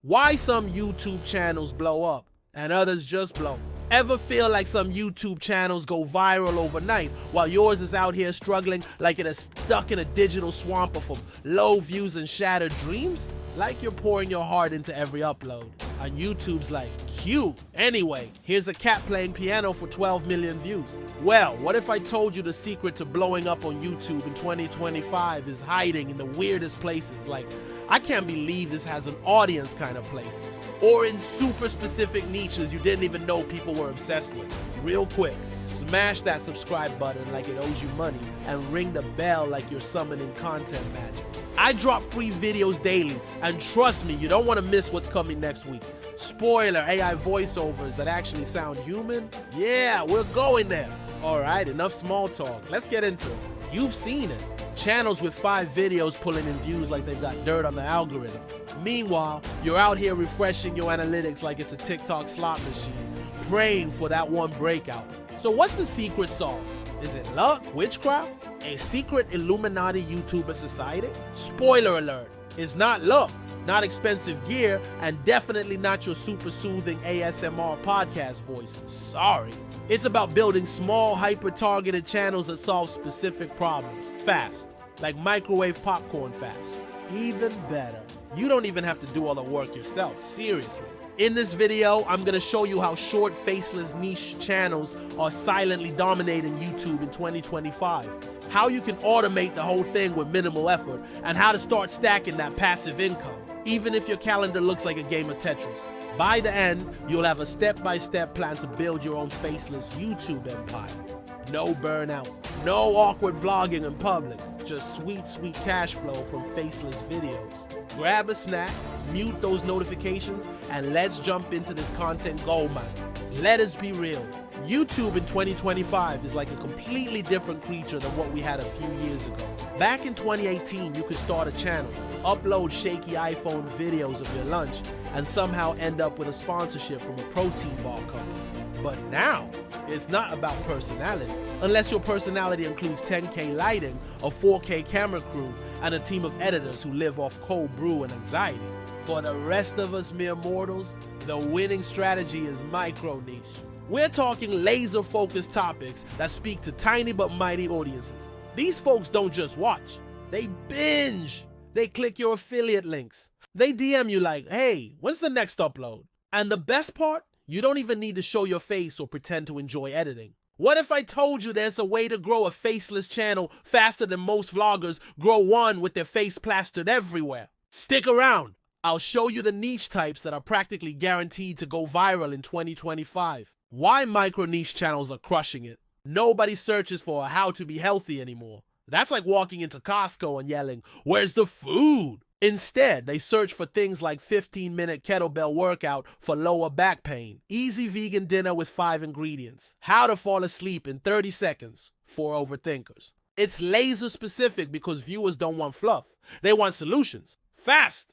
Why some YouTube channels blow up and others just blow. Ever feel like some YouTube channels go viral overnight while yours is out here struggling like it is stuck in a digital swamp of low views and shattered dreams? Like you're pouring your heart into every upload, and YouTube's like, cute. Anyway, here's a cat playing piano for 12 million views. Well, what if I told you the secret to blowing up on YouTube in 2025 is hiding in the weirdest places, like I can't believe this has an audience kind of places, or in super specific niches you didn't even know people were obsessed with. Real quick, smash that subscribe button like it owes you money and ring the bell like you're summoning content magic. I drop free videos daily, and trust me, you don't want to miss what's coming next week. Spoiler, AI voiceovers that actually sound human? Yeah, we're going there. Alright, enough small talk, let's get into it. You've seen it. Channels with 5 videos pulling in views like they've got dirt on the algorithm. Meanwhile, you're out here refreshing your analytics like it's a TikTok slot machine, praying for that one breakout. So what's the secret sauce? Is it luck, witchcraft, a secret Illuminati YouTuber society? Spoiler alert, it's not luck, not expensive gear, and definitely not your super soothing ASMR podcast voice. Sorry. It's about building small, hyper-targeted channels that solve specific problems, fast, like microwave popcorn fast. Even better, you don't even have to do all the work yourself, seriously. In this video, I'm gonna show you how short, faceless niche channels are silently dominating YouTube in 2025, how you can automate the whole thing with minimal effort, and how to start stacking that passive income, even if your calendar looks like a game of Tetris. By the end, you'll have a step-by-step plan to build your own faceless YouTube empire. No burnout, no awkward vlogging in public, just sweet, sweet cash flow from faceless videos. Grab a snack, mute those notifications, and let's jump into this content goldmine. Let us be real. YouTube in 2025 is like a completely different creature than what we had a few years ago. Back in 2018, you could start a channel, upload shaky iPhone videos of your lunch, and somehow end up with a sponsorship from a protein bar company. But now, it's not about personality, unless your personality includes 10K lighting, a 4K camera crew, and a team of editors who live off cold brew and anxiety. For the rest of us mere mortals, the winning strategy is micro niche. We're talking laser-focused topics that speak to tiny but mighty audiences. These folks don't just watch, they binge. They click your affiliate links. They DM you like, hey, when's the next upload? And the best part, you don't even need to show your face or pretend to enjoy editing. What if I told you there's a way to grow a faceless channel faster than most vloggers grow one with their face plastered everywhere? Stick around. I'll show you the niche types that are practically guaranteed to go viral in 2025. Why micro niche channels are crushing it. Nobody searches for how to be healthy anymore. That's like walking into Costco and yelling, where's the food? Instead, they search for things like 15-minute kettlebell workout for lower back pain, easy vegan dinner with 5 ingredients, how to fall asleep in 30 seconds for overthinkers. It's laser specific because viewers don't want fluff. They want solutions, fast.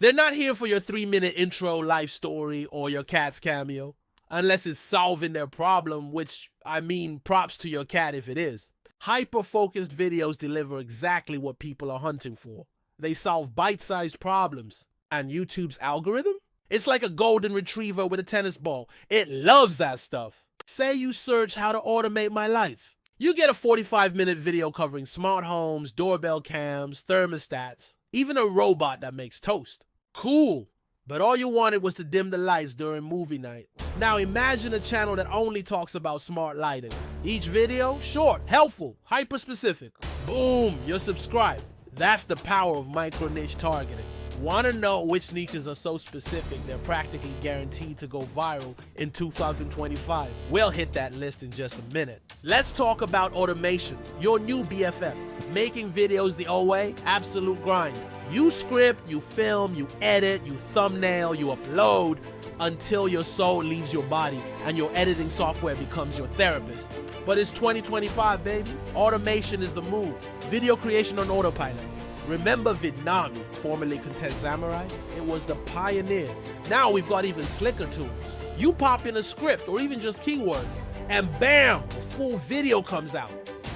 They're not here for your 3-minute intro life story or your cat's cameo, unless it's solving their problem, which, I mean, props to your cat if it is. Hyper-focused videos deliver exactly what people are hunting for. They solve bite-sized problems. And YouTube's algorithm? It's like a golden retriever with a tennis ball. It loves that stuff. Say you search how to automate my lights. You get a 45-minute video covering smart homes, doorbell cams, thermostats, even a robot that makes toast. Cool. But all you wanted was to dim the lights during movie night. Now imagine a channel that only talks about smart lighting. Each video, short, helpful, hyper-specific. Boom, you're subscribed. That's the power of micro-niche targeting. Want to know which niches are so specific they're practically guaranteed to go viral in 2025? We'll hit that list in just a minute. Let's talk about automation, your new BFF. Making videos the old way, absolute grind. You script, you film, you edit, you thumbnail, you upload until your soul leaves your body and your editing software becomes your therapist. But it's 2025, baby. Automation is the move. Video creation on autopilot. Remember Vidnami, formerly Content Samurai? It was the pioneer. Now we've got even slicker tools. You pop in a script or even just keywords, and bam, a full video comes out.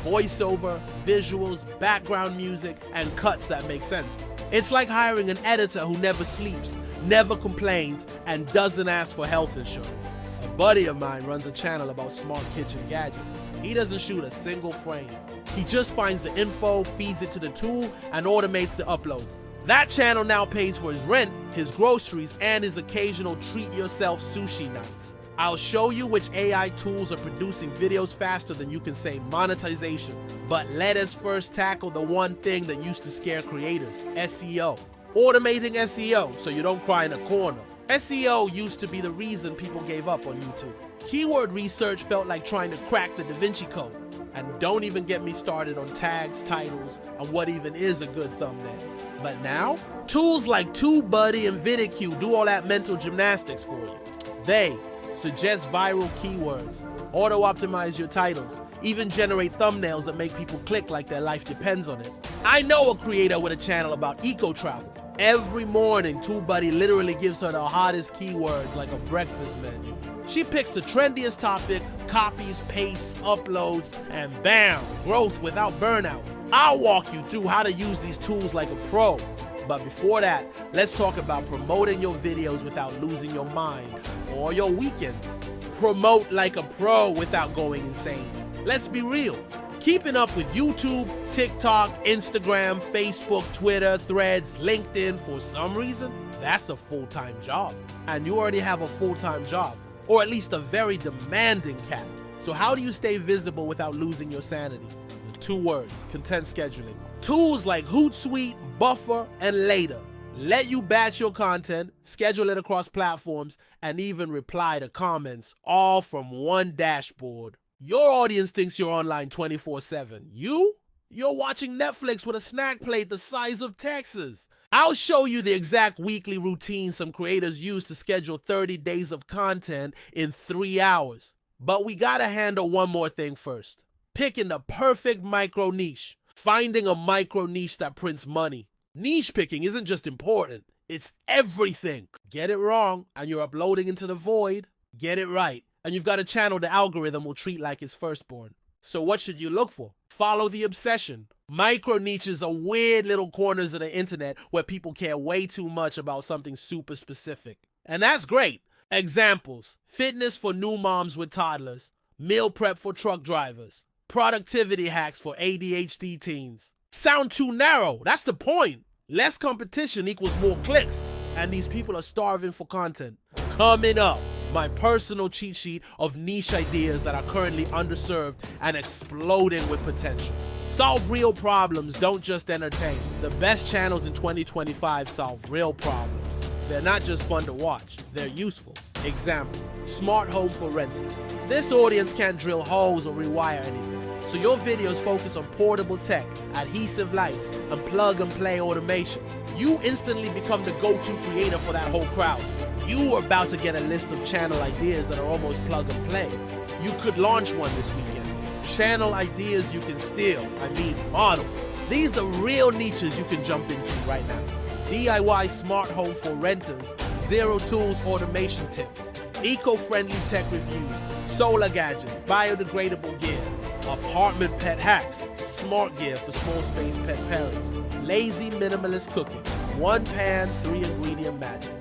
Voiceover, visuals, background music, and cuts that make sense. It's like hiring an editor who never sleeps never complains, and doesn't ask for health insurance. A buddy of mine runs a channel about smart kitchen gadgets. He doesn't shoot a single frame. He just finds the info, feeds it to the tool, and automates the uploads. That channel now pays for his rent, his groceries, and his occasional treat-yourself sushi nights. I'll show you which AI tools are producing videos faster than you can say monetization. But let us first tackle the one thing that used to scare creators: SEO. Automating SEO so you don't cry in a corner. SEO used to be the reason people gave up on YouTube. Keyword research felt like trying to crack the Da Vinci Code. And don't even get me started on tags, titles, and what even is a good thumbnail. But now, tools like TubeBuddy and VidIQ do all that mental gymnastics for you. They suggest viral keywords, auto-optimize your titles, even generate thumbnails that make people click like their life depends on it. I know a creator with a channel about eco-travel. Every morning, TubeBuddy literally gives her the hottest keywords like a breakfast menu. She picks the trendiest topic, copies, pastes, uploads, and bam, growth without burnout. I'll walk you through how to use these tools like a pro. But before that, let's talk about promoting your videos without losing your mind or your weekends. Promote like a pro without going insane. Let's be real. Keeping up with YouTube, TikTok, Instagram, Facebook, Twitter, Threads, LinkedIn, for some reason, that's a full-time job. And you already have a full-time job, or at least a very demanding cat. So how do you stay visible without losing your sanity? The 2 words: content scheduling. Tools like Hootsuite, Buffer, and Later let you batch your content, schedule it across platforms, and even reply to comments, all from one dashboard. Your audience thinks you're online 24/7. You're watching Netflix with a snack plate the size of Texas. I'll show you the exact weekly routine some creators use to schedule 30 days of content in 3 hours. But we gotta handle one more thing first. Picking the perfect micro niche. Finding a micro niche that prints money. Niche picking isn't just important, it's everything. Get it wrong and you're uploading into the void. Get it right and you've got a channel the algorithm will treat like his firstborn. So what should you look for? Follow the obsession. Micro niches are weird little corners of the internet where people care way too much about something super specific. And that's great. Examples: fitness for new moms with toddlers, meal prep for truck drivers, productivity hacks for ADHD teens. Sound too narrow, that's the point. Less competition equals more clicks, and these people are starving for content. Coming up, my personal cheat sheet of niche ideas that are currently underserved and exploding with potential. Solve real problems, don't just entertain. The best channels in 2025 solve real problems. They're not just fun to watch, they're useful. Example: smart home for renters. This audience can't drill holes or rewire anything. So your videos focus on portable tech, adhesive lights, and plug-and-play automation. You instantly become the go-to creator for that whole crowd. You are about to get a list of channel ideas that are almost plug-and-play. You could launch one this weekend. Channel ideas you can steal, model. These are real niches you can jump into right now. DIY smart home for renters, zero tools automation tips, eco-friendly tech reviews, solar gadgets, biodegradable gear, apartment pet hacks, smart gear for small space pet parents, lazy minimalist cooking, 1 pan, 3 ingredient magic,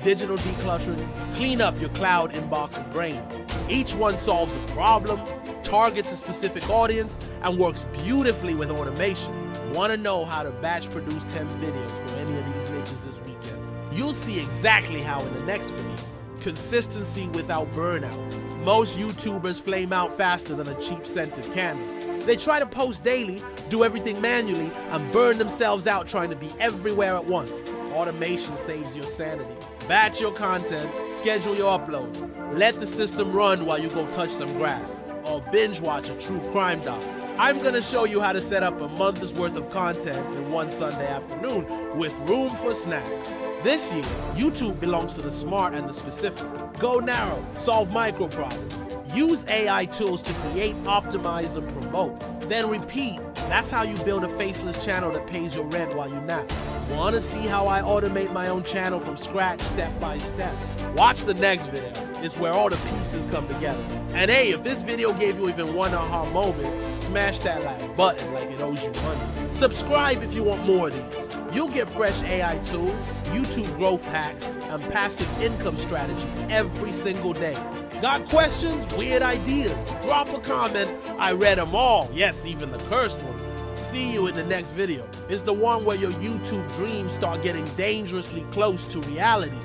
digital decluttering, clean up your cloud inbox and brain. Each one solves a problem, targets a specific audience, and works beautifully with automation. Want to know how to batch produce 10 videos for any of these niches this weekend? You'll see exactly how in the next video. Consistency without burnout. Most YouTubers flame out faster than a cheap scented candle. They try to post daily, do everything manually, and burn themselves out trying to be everywhere at once. Automation saves your sanity. Batch your content, schedule your uploads. Let the system run while you go touch some grass. Or binge watch a true crime doc. I'm gonna show you how to set up a month's worth of content in one Sunday afternoon with room for snacks. This year, YouTube belongs to the smart and the specific. Go narrow, solve micro problems. Use AI tools to create, optimize, and promote. Then repeat. That's how you build a faceless channel that pays your rent while you nap. Want to see how I automate my own channel from scratch step by step? Watch the next video. It's where all the pieces come together. And hey, if this video gave you even one aha moment, smash that like button like it owes you money. Subscribe if you want more of these. You'll get fresh AI tools, YouTube growth hacks, and passive income strategies every single day. Got questions? Weird ideas? Drop a comment. I read them all. Yes, even the cursed ones. See you in the next video. It's the one where your YouTube dreams start getting dangerously close to reality.